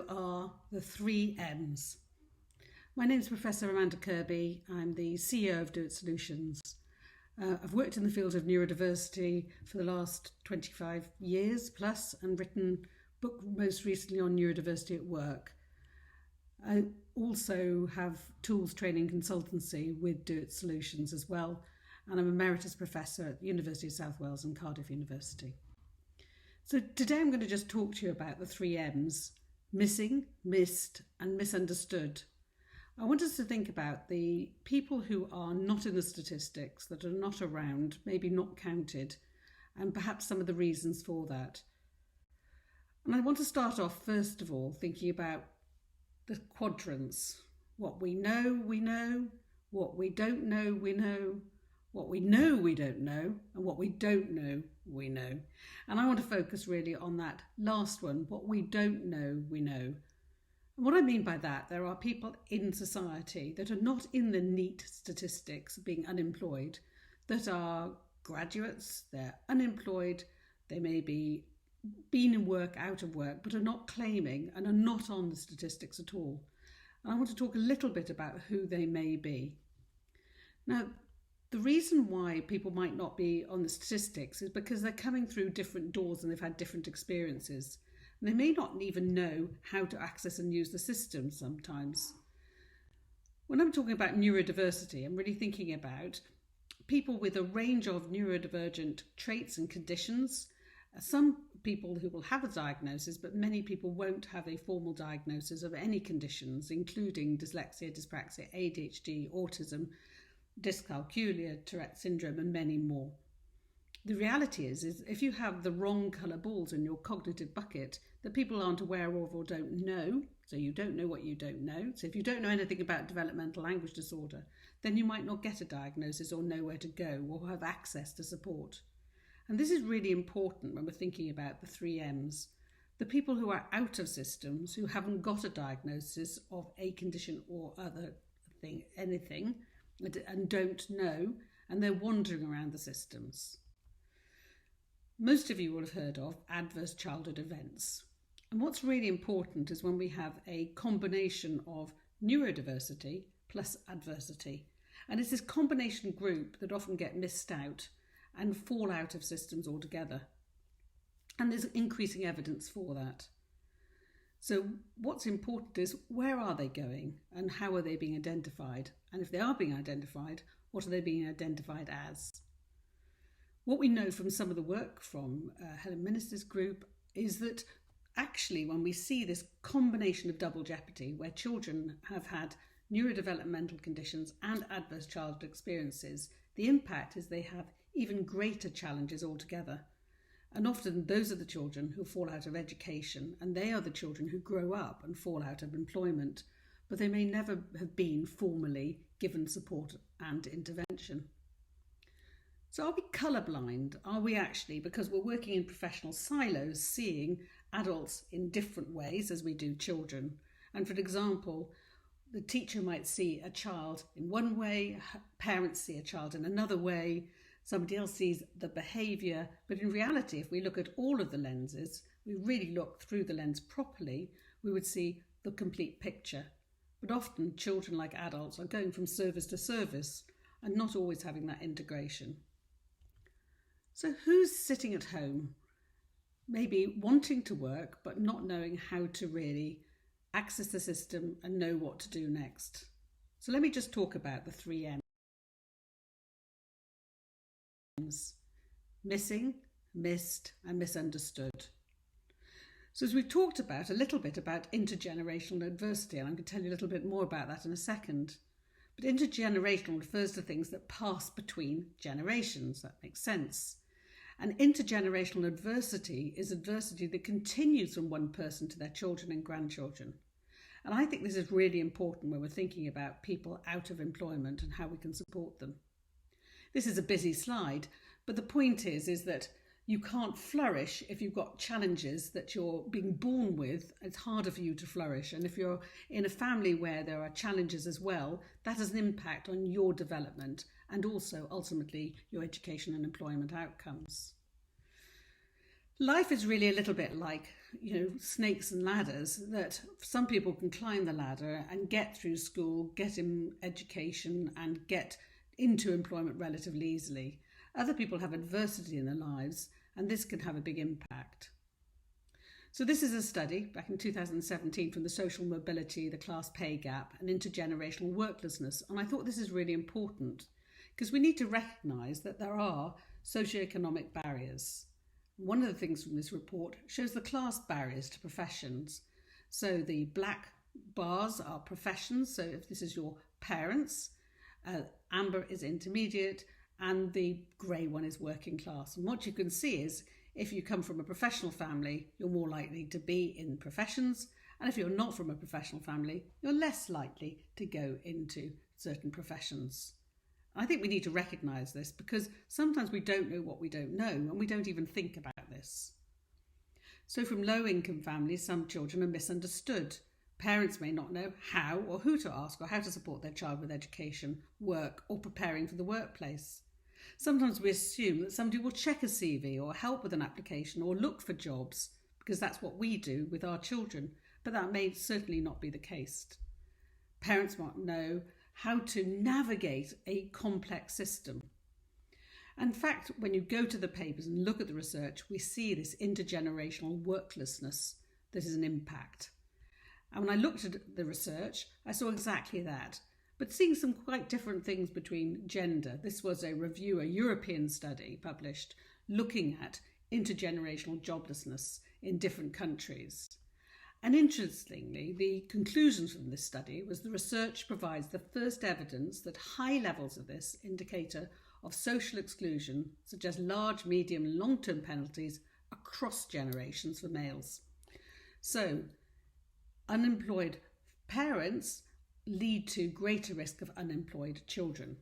are the 3Ms. My name is Professor Amanda Kirby. I'm the CEO of Do It Solutions. I've worked in the field of neurodiversity for the last 25 years plus and written a book most recently on neurodiversity at work. I also have tools training consultancy with Do It Solutions as well, and I'm Emeritus Professor at the University of South Wales and Cardiff University. So today I'm going to just talk to you about the 3Ms: missing, missed and misunderstood. I want us to think about the people who are not in the statistics, that are not around, maybe not counted, and perhaps some of the reasons for that. And I want to start off first of all thinking about the quadrants. What we know, what we don't know, we know, what we know we don't know, and what we don't know, we know. And I want to focus really on that last one, what we don't know, we know. And what I mean by that, there are people in society that are not in the neat statistics of being unemployed, that are graduates, they're unemployed, they may be been in work, out of work, but are not claiming and are not on the statistics at all. And I want to talk a little bit about who they may be. Now, the reason why people might not be on the statistics is because they're coming through different doors and they've had different experiences. And they may not even know how to access and use the system sometimes. When I'm talking about neurodiversity, I'm really thinking about people with a range of neurodivergent traits and conditions. Some people who will have a diagnosis, but many people won't have a formal diagnosis of any conditions, including dyslexia, dyspraxia, ADHD, autism, dyscalculia, Tourette syndrome, and many more. The reality is if you have the wrong colour balls in your cognitive bucket that people aren't aware of or don't know, so you don't know what you don't know. So if you don't know anything about developmental language disorder, then you might not get a diagnosis or know where to go or have access to support. And this is really important when we're thinking about the 3Ms. The people who are out of systems, who haven't got a diagnosis of a condition or other thing, anything, and don't know, and they're wandering around the systems. Most of you will have heard of adverse childhood events. And what's really important is when we have a combination of neurodiversity plus adversity. And it's this combination group that often get missed out and fall out of systems altogether. And there's increasing evidence for that. So what's important is where are they going and how are they being identified? And if they are being identified, what are they being identified as? What we know from some of the work from Helen Minister's group is that actually when we see this combination of double jeopardy where children have had neurodevelopmental conditions and adverse childhood experiences, the impact is they have even greater challenges altogether. And often those are the children who fall out of education, and they are the children who grow up and fall out of employment, but they may never have been formally given support and intervention. So are we colourblind? Are we actually, because we're working in professional silos, seeing adults in different ways as we do children? And for example, the teacher might see a child in one way, parents see a child in another way, somebody else sees the behaviour, but in reality, if we look at all of the lenses, we really look through the lens properly, we would see the complete picture. But often children, like adults, are going from service to service and not always having that integration. So who's sitting at home, maybe wanting to work, but not knowing how to really access the system and know what to do next? So let me just talk about the 3Ms. Missing, missed and misunderstood. So as we've talked about a little bit about intergenerational adversity, and I'm going to tell you a little bit more about that in a second, but intergenerational refers to things that pass between generations. That makes sense. And intergenerational adversity is adversity that continues from one person to their children and grandchildren. And I think this is really important when we're thinking about people out of employment and how we can support them. This is a busy slide, but the point is that you can't flourish if you've got challenges that you're being born with. It's harder for you to flourish. And if you're in a family where there are challenges as well, that has an impact on your development and also ultimately your education and employment outcomes. Life is really a little bit like, snakes and ladders, that some people can climb the ladder and get through school, get in education and get into employment relatively easily. Other people have adversity in their lives, and this can have a big impact. So this is a study back in 2017 from the social mobility, the class pay gap and intergenerational worklessness. And I thought this is really important because we need to recognise that there are socioeconomic barriers. One of the things from this report shows the class barriers to professions. So the black bars are professions. So if this is your parents, amber is intermediate, and the grey one is working class. And what you can see is if you come from a professional family, you're more likely to be in professions. And if you're not from a professional family, you're less likely to go into certain professions. I think we need to recognise this because sometimes we don't know what we don't know and we don't even think about this. So from low-income families, some children are misunderstood. Parents may not know how or who to ask or how to support their child with education, work or preparing for the workplace. Sometimes we assume that somebody will check a CV or help with an application or look for jobs because that's what we do with our children, but that may certainly not be the case. Parents might know how to navigate a complex system. In fact, when you go to the papers and look at the research, we see this intergenerational worklessness that is an impact. And when I looked at the research, I saw exactly that, but seeing some quite different things between gender. This was a European study published looking at intergenerational joblessness in different countries. And interestingly, the conclusions from this study was the research provides the first evidence that high levels of this indicator of social exclusion, such as large, medium, and long-term penalties across generations for males. So, unemployed parents lead to greater risk of unemployed children.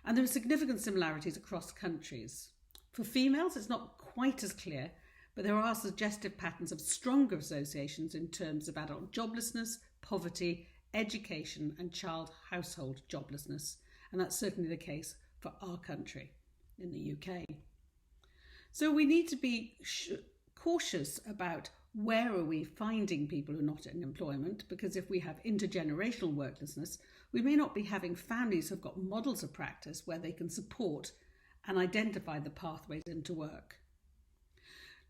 And there are significant similarities across countries. For females, it's not quite as clear, but there are suggestive patterns of stronger associations in terms of adult joblessness, poverty, education and child household joblessness. And that's certainly the case for our country in the UK. So we need to be cautious about where are we finding people who are not in employment, because if we have intergenerational worklessness, we may not be having families who've got models of practice where they can support and identify the pathways into work.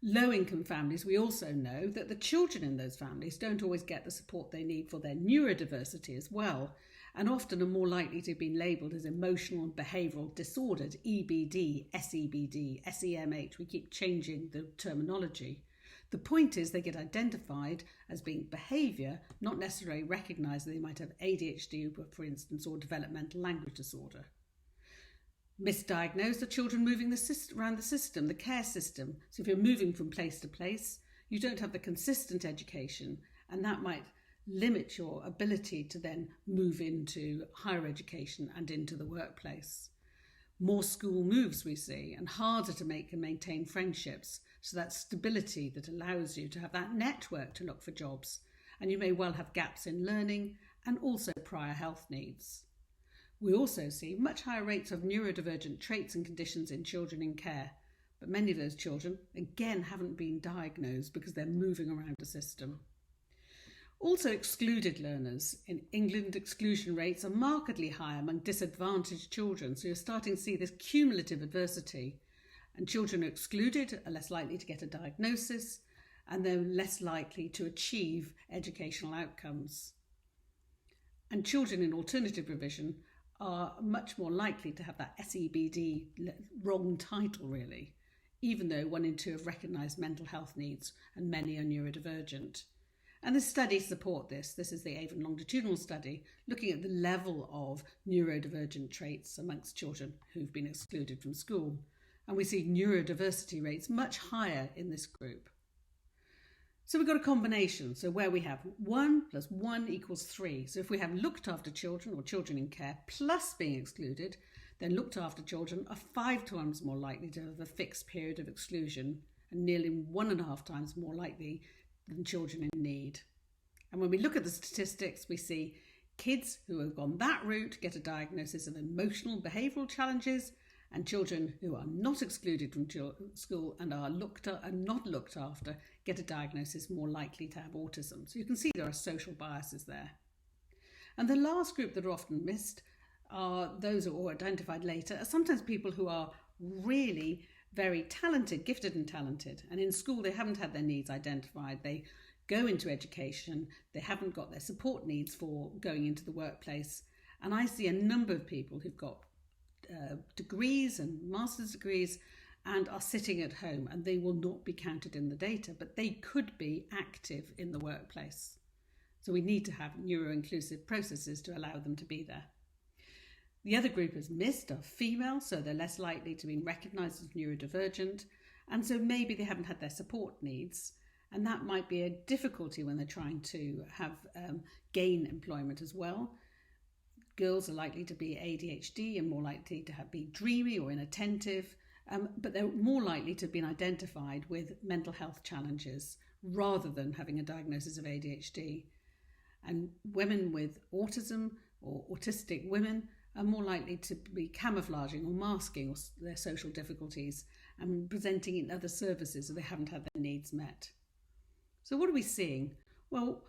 Low-income families, we also know that the children in those families don't always get the support they need for their neurodiversity as well, and often are more likely to have been labelled as emotional and behavioural disordered, EBD, SEBD, SEMH. We keep changing the terminology. The point is they get identified as being behaviour, not necessarily recognise that they might have ADHD, for instance, or developmental language disorder. Misdiagnosed are children moving around the system, the care system. So if you're moving from place to place, you don't have the consistent education, and that might limit your ability to then move into higher education and into the workplace. More school moves we see, and harder to make and maintain friendships. So that stability that allows you to have that network to look for jobs. And you may well have gaps in learning and also prior health needs. We also see much higher rates of neurodivergent traits and conditions in children in care, but many of those children, again, haven't been diagnosed because they're moving around the system. Also, excluded learners. In England, exclusion rates are markedly higher among disadvantaged children, so you're starting to see this cumulative adversity. And children who are excluded are less likely to get a diagnosis, and they're less likely to achieve educational outcomes. And children in alternative provision are much more likely to have that SEBD, wrong title really, even though 1 in 2 have recognised mental health needs and many are neurodivergent. And the studies support this. This is the Avon longitudinal study looking at the level of neurodivergent traits amongst children who've been excluded from school. And we see neurodiversity rates much higher in this group. So we've got a combination. So where we have 1 + 1 = 3. So if we have looked after children or children in care plus being excluded, then looked after children are 5 times more likely to have a fixed period of exclusion and nearly 1.5 times more likely than children in need. And when we look at the statistics, we see kids who have gone that route get a diagnosis of emotional behavioural challenges and children who are not excluded from school and are not looked after get a diagnosis more likely to have autism. So you can see there are social biases there. And the last group that are often missed are those who are identified later, are sometimes people who are really very talented, gifted and talented, and in school they haven't had their needs identified. They go into education, they haven't got their support needs for going into the workplace. And I see a number of people who've got degrees and master's degrees and are sitting at home, and they will not be counted in the data, but they could be active in the workplace. So we need to have neuro-inclusive processes to allow them to be there. The other group is missed are female, so they're less likely to be recognised as neurodivergent, and so maybe they haven't had their support needs, and that might be a difficulty when they're trying to have gain employment as well. Girls are likely to be ADHD and more likely to be dreamy or inattentive, but they're more likely to have been identified with mental health challenges rather than having a diagnosis of ADHD. And women with autism or autistic women are more likely to be camouflaging or masking their social difficulties and presenting in other services so they haven't had their needs met. So what are we seeing? Well,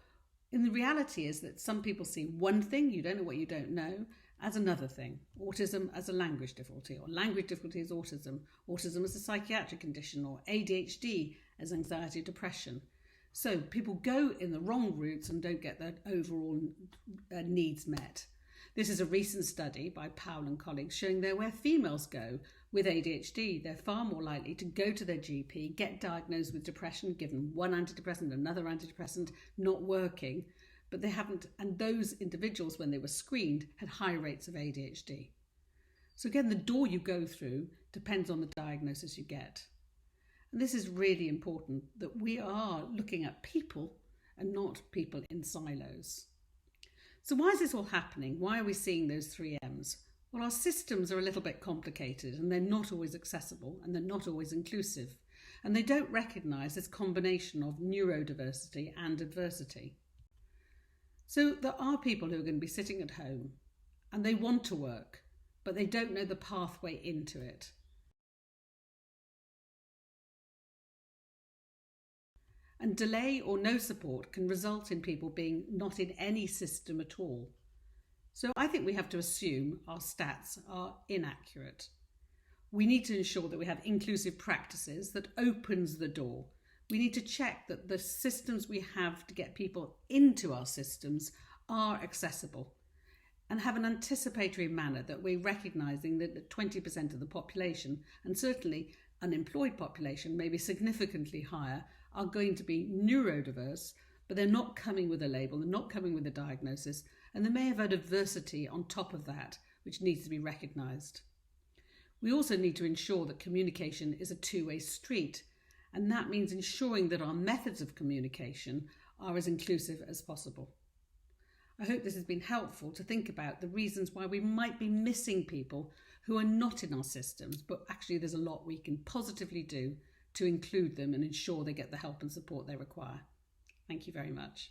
in the reality is that some people see one thing, you don't know what you don't know, as another thing. Autism as a language difficulty, or language difficulty as autism, autism as a psychiatric condition, or ADHD as anxiety depression. So people go in the wrong routes and don't get their overall needs met. This is a recent study by Powell and colleagues showing that where females go with ADHD, they're far more likely to go to their GP, get diagnosed with depression, given one antidepressant, another antidepressant, not working, but they haven't, and those individuals, when they were screened, had high rates of ADHD. So again, the door you go through depends on the diagnosis you get. And this is really important, that we are looking at people and not people in silos. So why is this all happening? Why are we seeing those 3 M's? Well, our systems are a little bit complicated, and they're not always accessible, and they're not always inclusive. And they don't recognise this combination of neurodiversity and adversity. So there are people who are going to be sitting at home and they want to work, but they don't know the pathway into it. And delay or no support can result in people being not in any system at all. So I think we have to assume our stats are inaccurate. We need to ensure that we have inclusive practices that opens the door. We need to check that the systems we have to get people into our systems are accessible, and have an anticipatory manner that we're recognising that 20% of the population, and certainly unemployed population, maybe significantly higher, are going to be neurodiverse, but they're not coming with a label, they're not coming with a diagnosis, and they may have had adversity on top of that, which needs to be recognised. We also need to ensure that communication is a two-way street, and that means ensuring that our methods of communication are as inclusive as possible. I hope this has been helpful to think about the reasons why we might be missing people who are not in our systems, but actually there's a lot we can positively do to include them and ensure they get the help and support they require. Thank you very much.